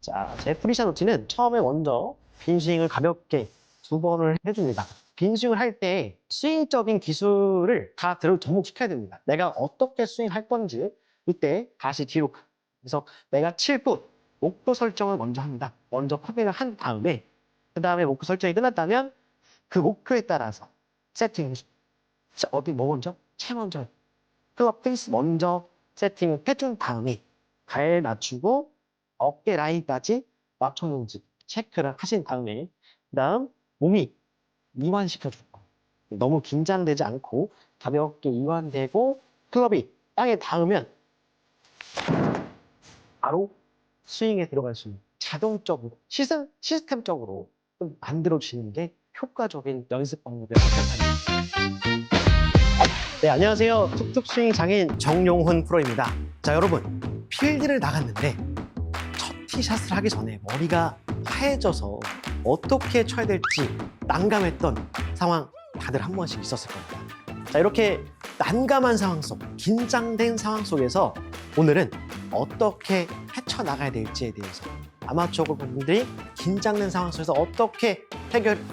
자, 제 프리샷 루틴은 처음에 먼저 빈 스윙을 가볍게 2번을 해줍니다. 빈 스윙을 할 때 스윙적인 기술을 다 접목시켜야 됩니다. 내가 어떻게 스윙할 건지 이때 다시 뒤로. 그래서 내가 7분 목표 설정을 먼저 합니다. 먼저 커빙을 한 다음에 그 다음에 목표 설정이 끝났다면 그 목표에 따라서 세팅. 어디 뭐 먼저? 채 먼저. 클럽 페이스 먼저 세팅을 해준 다음에 발 맞추고 어깨 라인까지 맞췄는지 체크를 하신 다음에 그다음 몸이 이완시켜줄 거. 너무 긴장되지 않고 가볍게 이완되고 클럽이 땅에 닿으면 바로 스윙에 들어갈 수 있는 자동적으로 시스템적으로 좀 만들어지는 게 효과적인 연습 방법이라고 생각합니다. 네, 안녕하세요. 툭툭 스윙 장인 정용훈 프로입니다. 자, 여러분, 필드를 나갔는데 첫 티샷을 하기 전에 머리가 하얘져서 어떻게 쳐야 될지 난감했던 상황 다들 한 번씩 있었을 겁니다. 자, 이렇게 난감한 상황 속, 긴장된 상황 속에서 오늘은 어떻게 헤쳐나가야 될지에 대해서 아마추어 골퍼분들이 긴장된 상황 속에서 어떻게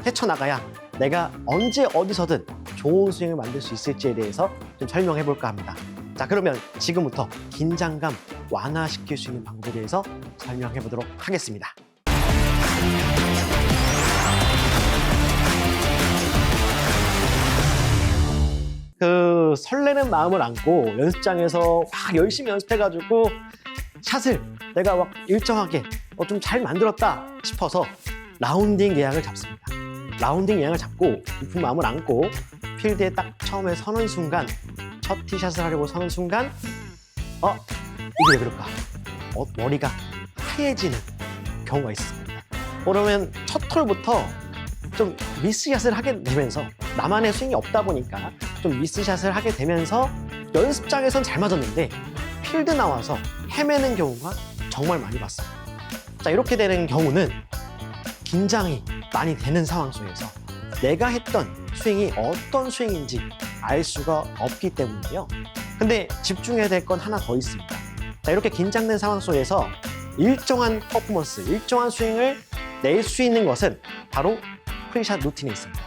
헤쳐나가야 내가 언제 어디서든 좋은 스윙을 만들 수 있을지에 대해서 좀 설명해 볼까 합니다. 자, 그러면 지금부터 긴장감 완화시킬 수 있는 방법에 대해서 설명해 보도록 하겠습니다. 그 설레는 마음을 안고 연습장에서 막 열심히 연습해가지고 샷을 내가 막 일정하게 좀 잘 만들었다 싶어서 라운딩 예약을 잡습니다. 라운딩 예약을 잡고 높은 마음을 안고 필드에 딱 처음에 서는 순간, 첫 티샷을 하려고 서는 순간 이게 왜 그럴까? 머리가 하얘지는 경우가 있습니다. 그러면 첫 톨부터 좀 미스샷을 하게 되면서 나만의 스윙이 없다 보니까 좀 미스샷을 하게 되면서 연습장에선 잘 맞았는데 필드 나와서 헤매는 경우가 정말 많이 봤습니다. 자, 이렇게 되는 경우는 긴장이 많이 되는 상황 속에서 내가 했던 스윙이 어떤 스윙인지 알 수가 없기 때문이에요. 근데 집중해야 될 건 하나 더 있습니다. 자, 이렇게 긴장된 상황 속에서 일정한 퍼포먼스, 일정한 스윙을 낼 수 있는 것은 바로 프리샷 루틴에 있습니다.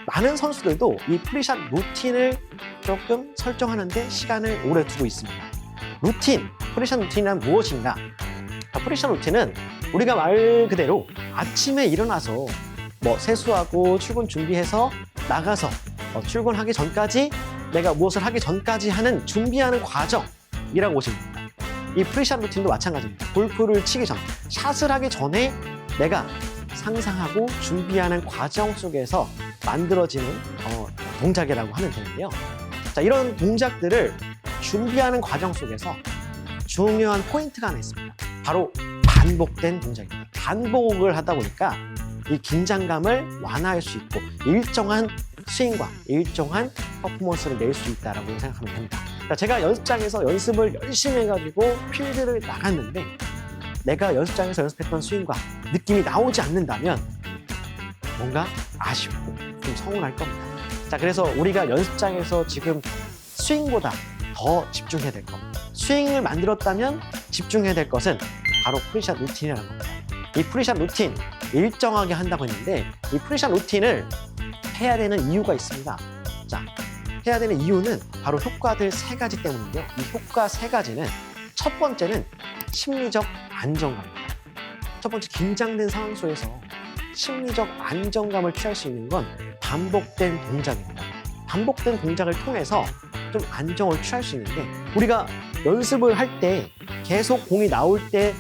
많은 선수들도 이 프리샷 루틴을 조금 설정하는데 시간을 오래 두고 있습니다. 프리샷 루틴이란 무엇인가? 프리샷 루틴은 우리가 말 그대로 아침에 일어나서 세수하고 출근 준비해서 나가서 출근하기 전까지 내가 무엇을 하기 전까지 하는 준비하는 과정이라고 보시면 됩니다. 이 프리샷 루틴도 마찬가지입니다. 골프를 치기 전, 샷을 하기 전에 내가 상상하고 준비하는 과정 속에서 만들어지는 동작이라고 하면 되는데요. 자, 이런 동작들을 준비하는 과정 속에서 중요한 포인트가 하나 있습니다. 바로 반복된 동작입니다. 반복을 하다 보니까 이 긴장감을 완화할 수 있고 일정한 스윙과 일정한 퍼포먼스를 낼 수 있다고 생각하면 됩니다. 그러니까 제가 연습장에서 연습을 열심히 해가지고 필드를 나갔는데 내가 연습장에서 연습했던 스윙과 느낌이 나오지 않는다면 뭔가 아쉽고 좀 서운할 겁니다. 자, 그래서 우리가 연습장에서 지금 스윙보다 더 집중해야 될 겁니다. 스윙을 만들었다면 집중해야 될 것은 바로 프리샷 루틴이라는 겁니다. 이 프리샷 루틴 일정하게 한다고 했는데 이 프리샷 루틴을 해야 되는 이유가 있습니다. 자, 해야 되는 이유는 바로 효과들 3가지 때문인데요. 이 효과 3가지는 첫 번째는 심리적 안정감입니다. 첫 번째, 긴장된 상황 속에서 심리적 안정감을 취할 수 있는 건 반복된 동작입니다. 반복된 동작을 통해서 좀 안정을 취할 수 있는데 우리가 연습을 할 때 계속 공이 나올 때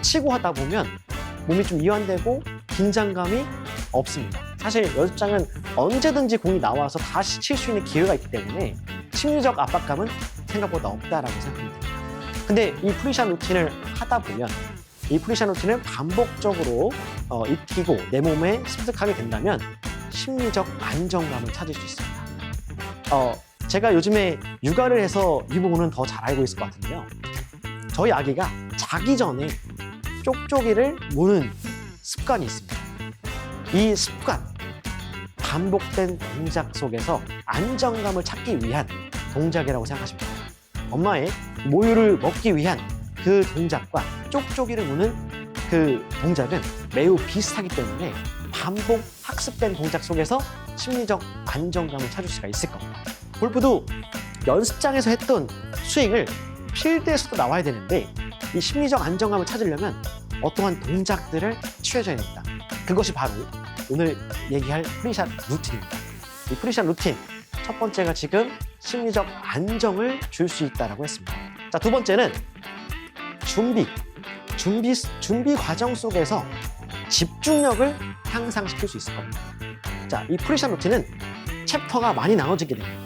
치고 하다 보면 몸이 좀 이완되고 긴장감이 없습니다. 사실 연습장은 언제든지 공이 나와서 다시 칠 수 있는 기회가 있기 때문에 심리적 압박감은 생각보다 없다라고 생각합니다. 근데 이 프리샷 루틴을 하다 보면 이 프리샷 루틴을 반복적으로 익히고 내 몸에 습득하게 된다면 심리적 안정감을 찾을 수 있습니다. 제가 요즘에 육아를 해서 이 부분은 더 잘 알고 있을 것 같은데요. 저희 아기가 자기 전에 쪽쪽이를 무는 습관이 있습니다. 이 습관, 반복된 동작 속에서 안정감을 찾기 위한 동작이라고 생각하시면 됩니다. 엄마의 모유를 먹기 위한 그 동작과 쪽쪽이를 무는 그 동작은 매우 비슷하기 때문에 반복 학습된 동작 속에서 심리적 안정감을 찾을 수가 있을 겁니다. 골프도 연습장에서 했던 스윙을 필드에서도 나와야 되는데 이 심리적 안정감을 찾으려면 어떠한 동작들을 취해줘야 됩니다. 그것이 바로 오늘 얘기할 프리샷 루틴입니다. 이 프리샷 루틴 첫 번째가 지금 심리적 안정을 줄 수 있다고 했습니다. 자, 두 번째는 준비 과정 속에서 집중력을 향상시킬 수 있을 겁니다. 자, 이 프리샷 루틴은 챕터가 많이 나눠지게 됩니다.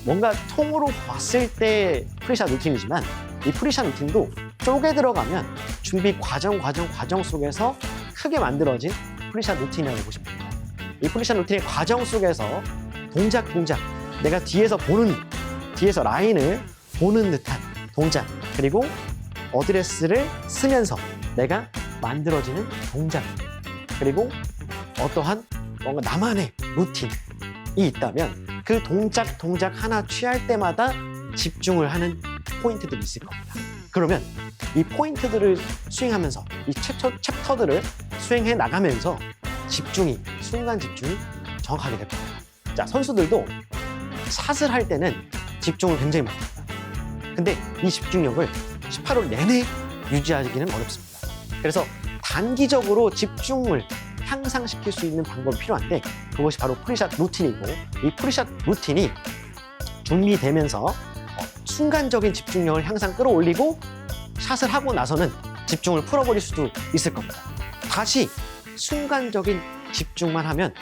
뭔가 통으로 봤을 때 프리샷 루틴이지만 이 프리샷 루틴도 쪼개 들어가면 준비 과정 속에서 크게 만들어진 프리샷 루틴이라고 보시면 됩니다. 이 프리샷 루틴의 과정 속에서 동작 내가 뒤에서 라인을 보는 듯한 동작, 그리고 어드레스를 쓰면서 내가 만들어지는 동작, 그리고 어떠한 뭔가 나만의 루틴이 있다면 그 동작 하나 취할 때마다 집중을 하는 포인트들이 있을 겁니다. 그러면 이 포인트들을 스윙하면서 이 챕터들을 수행해 나가면서 순간 집중이 정확하게 될 겁니다. 자, 선수들도 샷을 할 때는 집중을 굉장히 많이 합니다. 근데 이 집중력을 18홀 내내 유지하기는 어렵습니다. 그래서 단기적으로 집중을 향상시킬 수 있는 방법이 필요한데 그것이 바로 프리샷 루틴이고, 이 프리샷 루틴이 준비되면서 순간적인 집중력을 향상 끌어올리고 샷을 하고 나서는 집중을 풀어버릴 수도 있을 겁니다. 다시 순간적인 집중만 하면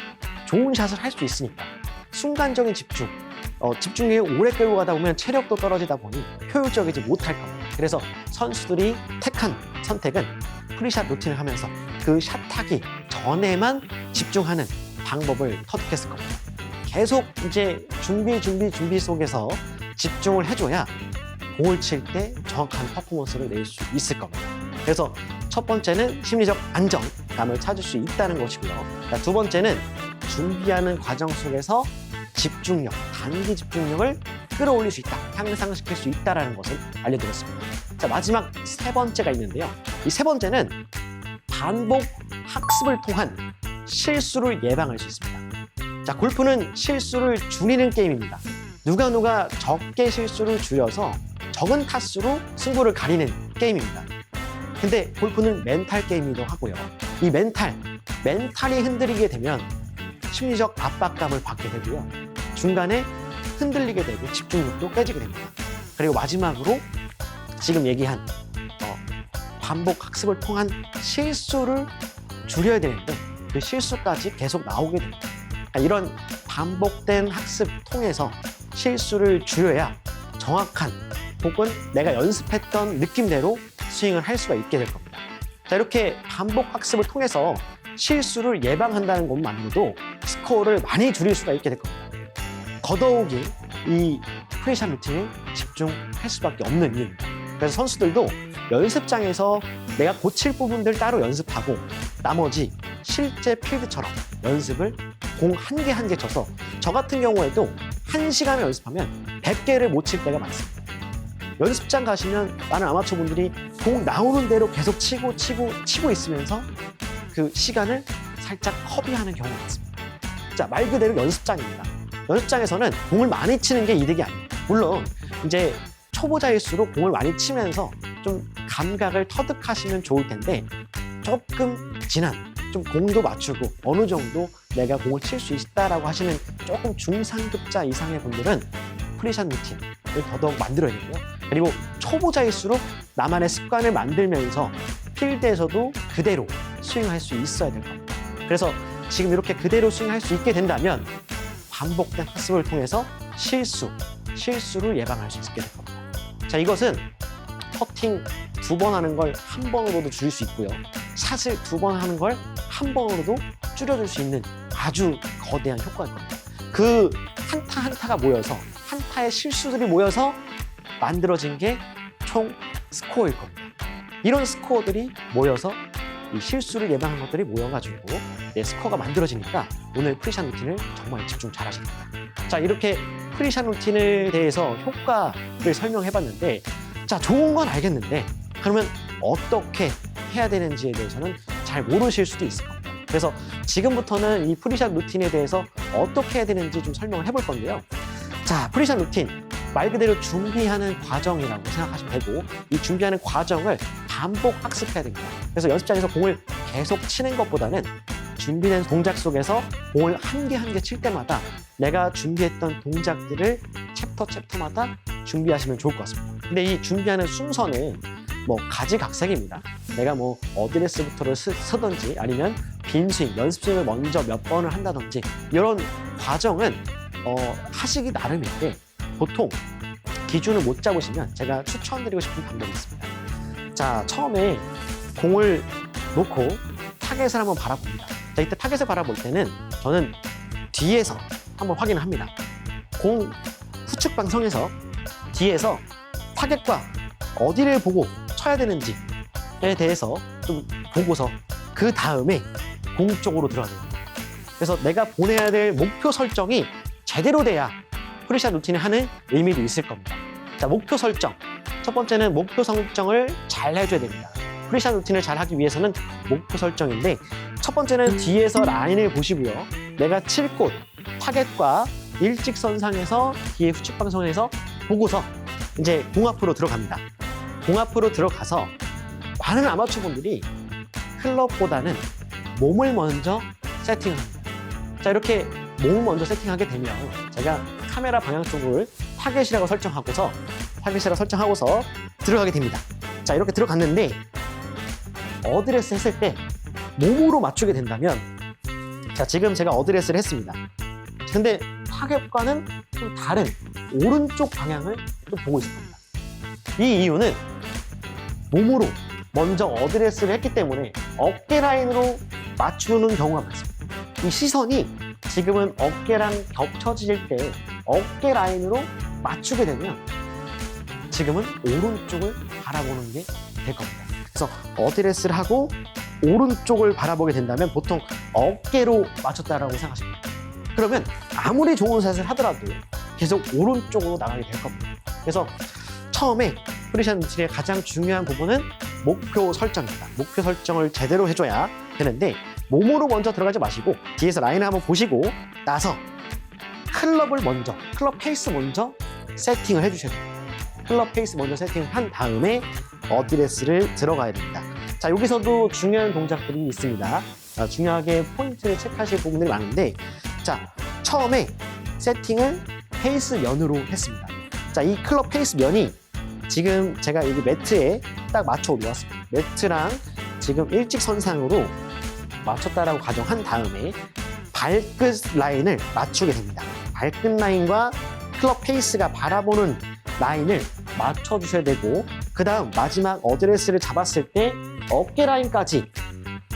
좋은 샷을 할 수 있으니까 순간적인 집중력이 오래 끌고 가다 보면 체력도 떨어지다 보니 효율적이지 못할 겁니다. 그래서 선수들이 택한 선택은 프리샷 루틴을 하면서 그 샷하기 전에만 집중하는 방법을 터득했을 겁니다. 계속 이제 준비 속에서 집중을 해줘야 공을 칠 때 정확한 퍼포먼스를 낼 수 있을 겁니다. 그래서 첫 번째는 심리적 안정감을 찾을 수 있다는 것이고요. 두 번째는 준비하는 과정 속에서 단기 집중력을 끌어올릴 수 있다, 향상시킬 수 있다는 것을 알려드렸습니다. 자, 마지막 세 번째가 있는데요. 이 세 번째는 반복 학습을 통한 실수를 예방할 수 있습니다. 자, 골프는 실수를 줄이는 게임입니다. 누가 적게 실수를 줄여서 적은 타수로 승부를 가리는 게임입니다. 근데 골프는 멘탈 게임이기도 하고요. 이 멘탈이 흔들리게 되면 심리적 압박감을 받게 되고요. 중간에 흔들리게 되고 집중력도 깨지게 됩니다. 그리고 마지막으로 지금 얘기한 반복 학습을 통한 실수를 줄여야 되는데 그 실수까지 계속 나오게 됩니다. 그러니까 이런 반복된 학습 통해서 실수를 줄여야 정확한 혹은 내가 연습했던 느낌대로 스윙을 할 수가 있게 될 겁니다. 자, 이렇게 반복 학습을 통해서 실수를 예방한다는 것만으로도 스코어를 많이 줄일 수가 있게 될 겁니다. 더더욱이 이 프리샷 루틴에 집중할 수밖에 없는 이유입니다. 그래서 선수들도 연습장에서 내가 고칠 부분들 따로 연습하고 나머지 실제 필드처럼 연습을 공 한 개 한 개 쳐서 저 같은 경우에도 1시간을 연습하면 100개를 못 칠 때가 많습니다. 연습장 가시면 많은 아마추어 분들이 공 나오는 대로 계속 치고 있으면서 그 시간을 살짝 허비하는 경우가 많습니다. 자, 말 그대로 연습장입니다. 연습장에서는 공을 많이 치는 게 이득이 아닙니다. 물론 이제 초보자일수록 공을 많이 치면서 좀 감각을 터득하시면 좋을 텐데 조금 좀 공도 맞추고 어느 정도 내가 공을 칠 수 있다라고 하시는 조금 중상급자 이상의 분들은 프리샷 루틴을 더더욱 만들어야 되고요. 그리고 초보자일수록 나만의 습관을 만들면서 필드에서도 그대로 스윙할 수 있어야 될 겁니다. 그래서 지금 이렇게 그대로 스윙할 수 있게 된다면 반복된 학습을 통해서 실수를 예방할 수 있게 될 겁니다. 자, 이것은 퍼팅 2번 하는 걸 1번으로도 줄일 수 있고요. 샷을 2번 하는 걸 1번으로도 줄여줄 수 있는 아주 거대한 효과일 겁니다. 그 한타가 모여서 한타의 실수들이 모여서 만들어진 게 총 스코어일 겁니다. 이런 스코어들이 모여서 이 실수를 예방한 것들이 모여가지고 내 스코어가 만들어지니까 오늘 프리샷 루틴을 정말 집중 잘 하셔야 됩니다. 자, 이렇게 프리샷 루틴에 대해서 효과를 설명해봤는데 자, 좋은 건 알겠는데 그러면 어떻게 해야 되는지에 대해서는 잘 모르실 수도 있을 겁니다. 그래서 지금부터는 이 프리샷 루틴에 대해서 어떻게 해야 되는지 좀 설명을 해볼 건데요. 자, 프리샷 루틴 말 그대로 준비하는 과정이라고 생각하시면 되고, 이 준비하는 과정을 반복 학습해야 됩니다. 그래서 연습장에서 공을 계속 치는 것보다는 준비된 동작 속에서 공을 한 개 한 개 칠 때마다 내가 준비했던 동작들을 챕터마다 준비하시면 좋을 것 같습니다. 근데 이 준비하는 순서는 뭐 가지각색입니다. 내가 뭐 어드레스부터를 쓰든지 아니면 빈스윙, 연습스윙을 먼저 몇 번을 한다든지 이런 과정은 하시기 나름인데, 보통 기준을 못 잡으시면 제가 추천드리고 싶은 방법이 있습니다. 자, 처음에 공을 놓고 타겟을 한번 바라봅니다. 자, 이때 타겟을 바라볼 때는 저는 뒤에서 한번 확인을 합니다. 공 후측 방송에서 뒤에서 타겟과 어디를 보고 쳐야 되는지에 대해서 좀 보고서 그 다음에 공 쪽으로 들어가야 됩니다. 그래서 내가 보내야 될 목표 설정이 제대로 돼야 프리샷 루틴을 하는 의미도 있을 겁니다. 자, 목표 설정. 첫 번째는 목표 설정을 잘 해줘야 됩니다. 프리샷 루틴을 잘 하기 위해서는 목표 설정인데, 첫 번째는 뒤에서 라인을 보시고요. 내가 칠 곳, 타겟과 일직선상에서 뒤에 후측 방송에서 보고서 이제 공 앞으로 들어갑니다. 공 앞으로 들어가서 많은 아마추어 분들이 클럽보다는 몸을 먼저 세팅합니다. 자, 이렇게 몸을 먼저 세팅하게 되면 제가 카메라 방향 쪽을 타겟이라고 설정하고서 들어가게 됩니다. 자, 이렇게 들어갔는데 어드레스 했을 때 몸으로 맞추게 된다면, 자, 지금 제가 어드레스를 했습니다. 근데 타겟과는 좀 다른 오른쪽 방향을 좀 보고 있을 겁니다. 이 이유는 몸으로 먼저 어드레스를 했기 때문에 어깨 라인으로 맞추는 경우가 많습니다. 이 시선이 지금은 어깨랑 겹쳐질 때 어깨 라인으로 맞추게 되면 지금은 오른쪽을 바라보는 게 될 겁니다. 그래서 어드레스를 하고 오른쪽을 바라보게 된다면 보통 어깨로 맞췄다라고 생각하십니다. 그러면 아무리 좋은 샷을 하더라도 계속 오른쪽으로 나가게 될 겁니다. 그래서 처음에 프리샷 루틴의 가장 중요한 부분은 목표 설정입니다. 목표 설정을 제대로 해줘야 되는데, 몸으로 먼저 들어가지 마시고 뒤에서 라인을 한번 보시고 나서 클럽 페이스 먼저 세팅을 해주셔야 됩니다. 클럽 페이스 먼저 세팅을 한 다음에 어드레스를 들어가야 됩니다. 자, 여기서도 중요한 동작들이 있습니다. 중요하게 포인트를 체크하실 부분들이 많은데, 자, 처음에 세팅을 페이스 면으로 했습니다. 자, 이 클럽 페이스 면이 지금 제가 여기 매트에 딱 맞춰 놓았습니다. 매트랑 지금 일직선상으로 맞췄다라고 가정한 다음에 발끝 라인을 맞추게 됩니다. 발끝 라인과 클럽 페이스가 바라보는 라인을 맞춰주셔야 되고, 그 다음 마지막 어드레스를 잡았을 때 어깨 라인까지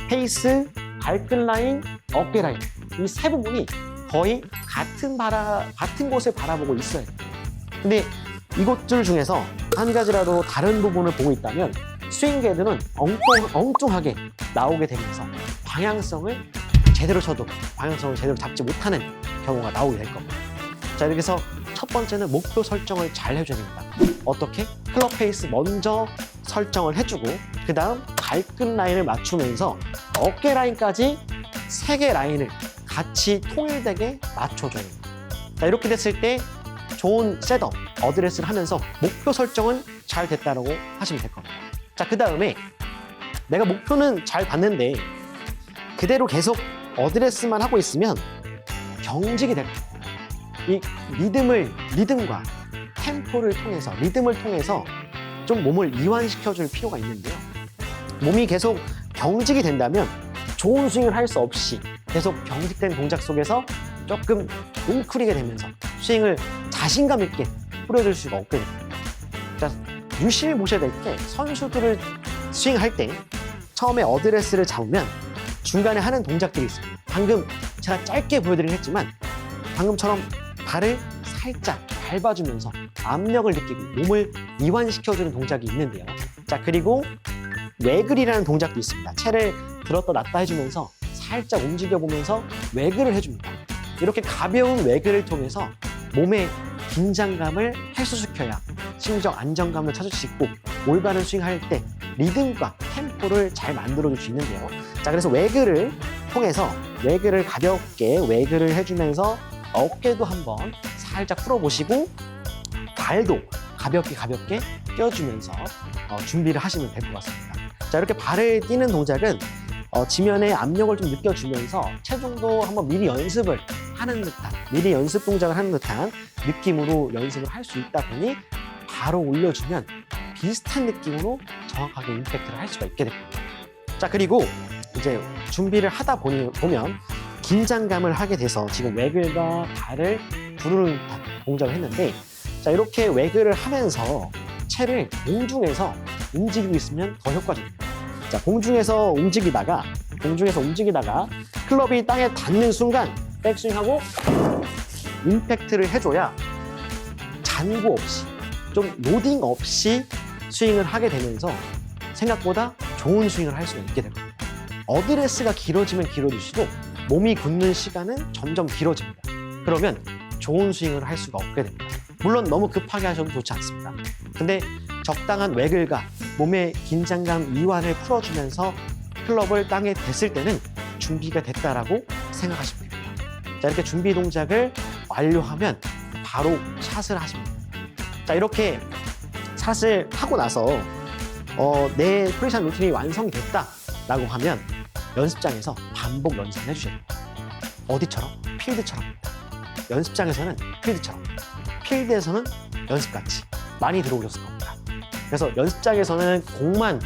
페이스, 발끝 라인, 어깨 라인 이 세 부분이 거의 같은 곳을 바라보고 있어야 돼요. 근데 이것들 중에서 한 가지라도 다른 부분을 보고 있다면 스윙 게드는 엉뚱하게 나오게 되면서 방향성을 제대로 쳐도 방향성을 제대로 잡지 못하는 경우가 나오게 될 겁니다. 자, 이렇게 해서 첫 번째는 목표 설정을 잘 해줘야 됩니다. 어떻게? 클럽 페이스 먼저 설정을 해주고, 그 다음 발끝 라인을 맞추면서 어깨 라인까지 3개 라인을 같이 통일되게 맞춰줘야 됩니다. 자, 이렇게 됐을 때 좋은 셋업, 어드레스를 하면서 목표 설정은 잘 됐다고 하시면 될 겁니다. 자, 그 다음에 내가 목표는 잘 봤는데 그대로 계속 어드레스만 하고 있으면 경직이 될 겁니다. 이 리듬과 템포를 통해서, 리듬을 통해서 좀 몸을 이완시켜줄 필요가 있는데요. 몸이 계속 경직이 된다면 좋은 스윙을 할 수 없이 계속 경직된 동작 속에서 조금 웅크리게 되면서 스윙을 자신감 있게 뿌려줄 수가 없게 됩니다. 자, 유심히 보셔야 될 게, 선수들을 스윙할 때 처음에 어드레스를 잡으면 중간에 하는 동작들이 있습니다. 방금 제가 짧게 보여드리긴 했지만 방금처럼 발을 살짝 밟아주면서 압력을 느끼고 몸을 이완시켜주는 동작이 있는데요. 자, 그리고 외글이라는 동작도 있습니다. 채를 들었다 놨다 해주면서 살짝 움직여보면서 외글을 해줍니다. 이렇게 가벼운 외글을 통해서 몸의 긴장감을 해소시켜야 심리적 안정감을 찾을 수 있고 올바른 스윙할 때 리듬과 템포를 잘 만들어줄 수 있는데요. 자, 그래서 외그를 통해서 외그를 가볍게 외그를 해주면서 어깨도 한번 살짝 풀어보시고 발도 가볍게 껴주면서 준비를 하시면 될 것 같습니다. 자, 이렇게 발을 뛰는 동작은 지면에 압력을 좀 느껴주면서 체중도 한번 미리 연습을 하는 듯한, 미리 연습 동작을 하는 듯한 느낌으로 연습을 할 수 있다 보니 바로 올려주면 비슷한 느낌으로 정확하게 임팩트를 할 수가 있게 됩니다. 자, 그리고 이제 준비를 하다 보면 긴장감을 하게 돼서 지금 외글과 발을 부르는 동작을 했는데, 자, 이렇게 외글을 하면서 채를 공중에서 움직이고 있으면 더 효과적입니다. 자, 공중에서 움직이다가 클럽이 땅에 닿는 순간 백스윙하고 임팩트를 해줘야 잔고 없이, 좀 로딩 없이 스윙을 하게 되면서 생각보다 좋은 스윙을 할 수가 있게 됩니다. 어드레스가 길어지면 길어질수록 몸이 굳는 시간은 점점 길어집니다. 그러면 좋은 스윙을 할 수가 없게 됩니다. 물론 너무 급하게 하셔도 좋지 않습니다. 근데 적당한 외글과 몸의 긴장감 이완을 풀어주면서 클럽을 땅에 댔을 때는 준비가 됐다라고 생각하시면 됩니다. 자, 이렇게 준비 동작을 완료하면 바로 샷을 하시면 됩니다. 자, 이렇게 샷을 하고 나서 내 프리샷 루틴이 완성이 됐다라고 하면 연습장에서 반복 연습을 해주셔야 됩니다. 어디처럼? 필드처럼. 연습장에서는 필드처럼, 필드에서는 연습같이 많이 들어오셨을 겁니다. 그래서 연습장에서는 공만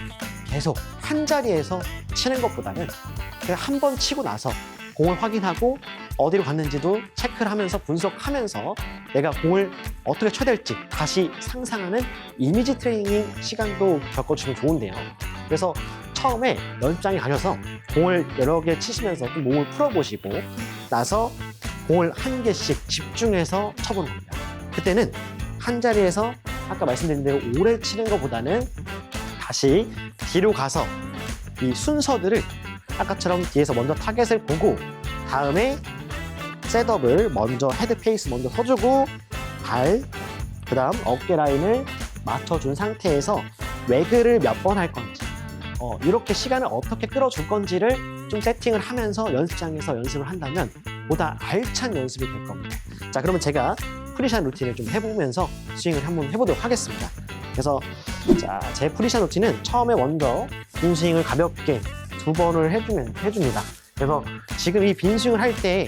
계속 한 자리에서 치는 것보다는 그냥 한 번 치고 나서 공을 확인하고 어디로 갔는지도 체크를 하면서 분석하면서 내가 공을 어떻게 쳐야 될지 다시 상상하는 이미지 트레이닝 시간도 겪어주면 좋은데요. 그래서 처음에 연습장에 가셔서 공을 여러 개 치시면서 좀 몸을 풀어보시고 나서 공을 한 개씩 집중해서 쳐보는 겁니다. 그때는 한 자리에서 아까 말씀드린 대로 오래 치는 것보다는 다시 뒤로 가서 이 순서들을 아까처럼 뒤에서 먼저 타겟을 보고 다음에 셋업을 먼저 헤드 페이스 먼저 서주고 발, 그 다음 어깨 라인을 맞춰준 상태에서 외그를 몇 번 할 건지 이렇게 시간을 어떻게 끌어줄 건지를 좀 세팅을 하면서 연습장에서 연습을 한다면 보다 알찬 연습이 될 겁니다. 자, 그러면 제가 프리샷 루틴을 좀 해보면서 스윙을 한번 해보도록 하겠습니다. 그래서 자, 제 프리샷 루틴은 처음에 먼저 빈스윙을 가볍게 2번을 해줍니다. 그래서 지금 이 빈스윙을 할 때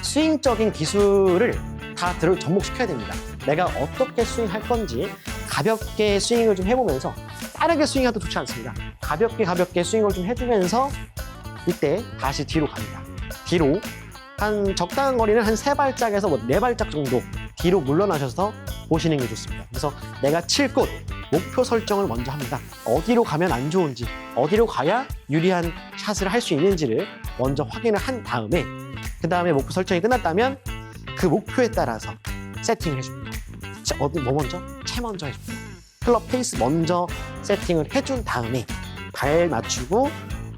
스윙적인 기술을 다 접목시켜야 됩니다. 내가 어떻게 스윙할 건지 가볍게 스윙을 좀 해보면서 빠르게 스윙해도 좋지 않습니다. 가볍게 스윙을 좀 해주면서 이때 다시 뒤로 갑니다. 뒤로 한 적당한 거리는 한 3발짝에서 4발짝 정도 뒤로 물러나셔서 보시는 게 좋습니다. 그래서 내가 칠 곳, 목표 설정을 먼저 합니다. 어디로 가면 안 좋은지, 어디로 가야 유리한 샷을 할 수 있는지를 먼저 확인을 한 다음에 그 다음에 목표 설정이 끝났다면 그 목표에 따라서 세팅을 해줍니다. 뭐 먼저? 채 먼저 해줍니다. 클럽 페이스 먼저 세팅을 해준 다음에 발 맞추고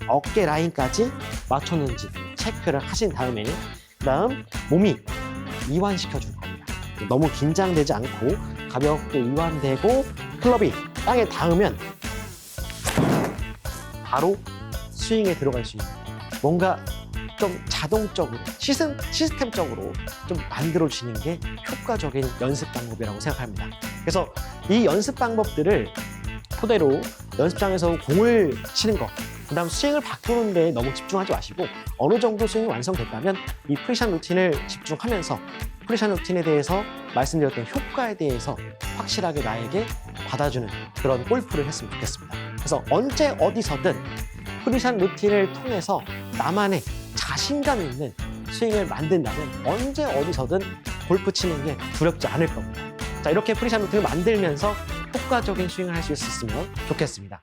어깨 라인까지 맞췄는지 체크를 하신 다음에 그 다음 몸이 이완시켜 줄 겁니다. 너무 긴장되지 않고 가볍게 이완되고 클럽이 땅에 닿으면 바로 스윙에 들어갈 수 있는 뭔가 좀 자동적으로 시스템적으로 좀 만들어지는 게 효과적인 연습 방법이라고 생각합니다. 그래서 이 연습 방법들을 토대로 연습장에서 공을 치는 거, 그 다음 스윙을 바꾸는 데 너무 집중하지 마시고 어느 정도 스윙이 완성됐다면 이 프리샷 루틴을 집중하면서 프리샷 루틴에 대해서 말씀드렸던 효과에 대해서 확실하게 나에게 받아주는 그런 골프를 했으면 좋겠습니다. 그래서 언제 어디서든 프리샷 루틴을 통해서 나만의 자신감 있는 스윙을 만든다면 언제 어디서든 골프 치는 게 두렵지 않을 겁니다. 자, 이렇게 프리샷 루틴을 만들면서 효과적인 스윙을 할 수 있었으면 좋겠습니다.